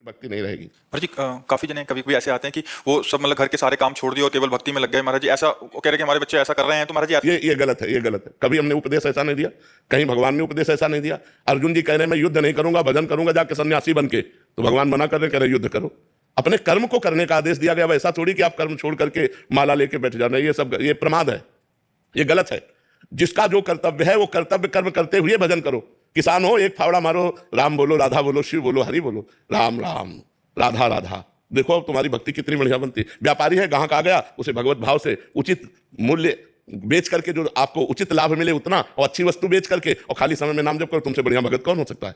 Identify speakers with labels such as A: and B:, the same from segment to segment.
A: भक्ति नहीं रहेगी।
B: महाराज जी काफी जने कभी कभी ऐसे आते हैं कि वो सब मतलब घर के सारे काम छोड़ दिए और केवल भक्ति में लग गए। महाराज जी ऐसा वो कह रहे हैं कि हमारे बच्चे ऐसा कर रहे हैं, तो महाराज जी
A: ये गलत है, ये गलत है। कभी हमने उपदेश ऐसा नहीं दिया, कहीं भगवान ने उपदेश ऐसा नहीं दिया। अर्जुन जी कह रहे हैं मैं युद्ध नहीं करूंगा, भजन करूंगा जाके सन्यासी बन के, तो भगवान मना कर रहे कह रहे युद्ध करो। अपने कर्म को करने का आदेश दिया गया, वैसा थोड़ी कि आप कर्म छोड़ करके माला लेके बैठ जाना। ये सब ये प्रमाद है, ये गलत है। जिसका जो कर्तव्य है वो कर्तव्य कर्म करते हुए भजन करो। किसान हो एक फावड़ा मारो, राम बोलो, राधा बोलो, शिव बोलो, हरि बोलो, राम राम राधा राधा, देखो तुम्हारी भक्ति कितनी बढ़िया बनती। व्यापारी है, ग्राहक आ गया, उसे भगवत भाव से उचित मूल्य बेच करके जो आपको उचित लाभ मिले उतना, और अच्छी वस्तु बेच करके और खाली समय में नाम जप करो, तुमसे बढ़िया भगत कौन हो सकता है।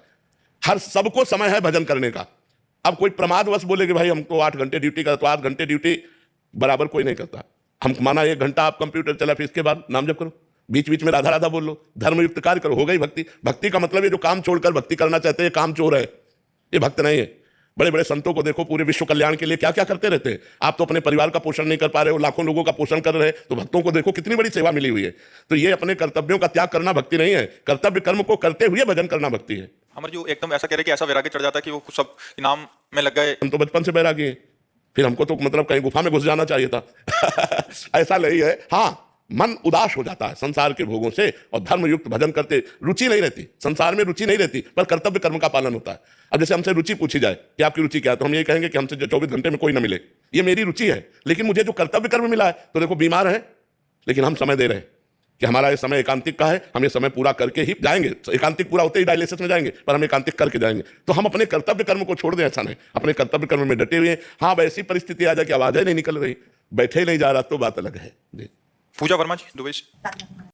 A: हर सबको समय है भजन करने का। अब कोई प्रमादवश बोले कि भाई हमको 8 घंटे ड्यूटी का, तो 8 घंटे ड्यूटी बराबर कोई नहीं करता। हम माना 1 घंटा आप कंप्यूटर चला, फिर इसके बाद नाम जप करो, बीच बीच में राधा राधा बोल लो, धर्मयुक्त कार्य करो, हो गई भक्ति। भक्ति का मतलब ये जो काम छोड़कर भक्ति करना चाहते हैं काम चोर है, ये भक्त नहीं है। बड़े बड़े संतों को देखो, पूरे विश्व कल्याण के लिए क्या क्या करते रहते हैं। आप तो अपने परिवार का पोषण नहीं कर पा रहे हो, लाखों लोगों का पोषण कर रहे हैं, तो भक्तों को देखो कितनी बड़ी सेवा मिली हुई है। तो ये अपने कर्तव्यों का त्याग करना भक्ति नहीं है, कर्तव्य कर्म को करते हुए भजन करना भक्ति है।
B: हमारे जो एकदम ऐसा कह रहे हैं कि ऐसा वैराग्य चढ़ जाता है कि वो सब इनाम में लग गए।
A: हम तो बचपन से बैरागी हैं, फिर हमको तो मतलब कहीं गुफा में घुस जाना चाहिए था। ऐसा नहीं है। हाँ, मन उदास हो जाता है संसार के भोगों से, और धर्मयुक्त भजन करते रुचि नहीं रहती, संसार में रुचि नहीं रहती, पर कर्तव्य कर्म का पालन होता है। अब जैसे हमसे रुचि पूछी जाए कि आपकी रुचि क्या है, तो हम ये कहेंगे कि हमसे 24 घंटे में कोई ना मिले, ये मेरी रुचि है। लेकिन मुझे जो कर्तव्य कर्म मिला है, तो देखो बीमार है लेकिन हम समय दे रहे हैं कि हमारा ये समय एकांतिक का है, हम ये समय पूरा करके ही जाएंगे। एकांतिक पूरा होते ही डायलिसिस में जाएंगे, पर हम एकांतिक करके जाएंगे। तो हम अपने कर्तव्य कर्म को छोड़ दें, ऐसा नहीं, अपने कर्तव्य कर्म में डटे हुए हैं। हाँ, वैसी परिस्थिति आ जाए कि आवाज़ नहीं निकल रही, बैठे ही नहीं जा रहा, तो बात अलग है। जी।
B: पूजा वर्मा जी दुबई से।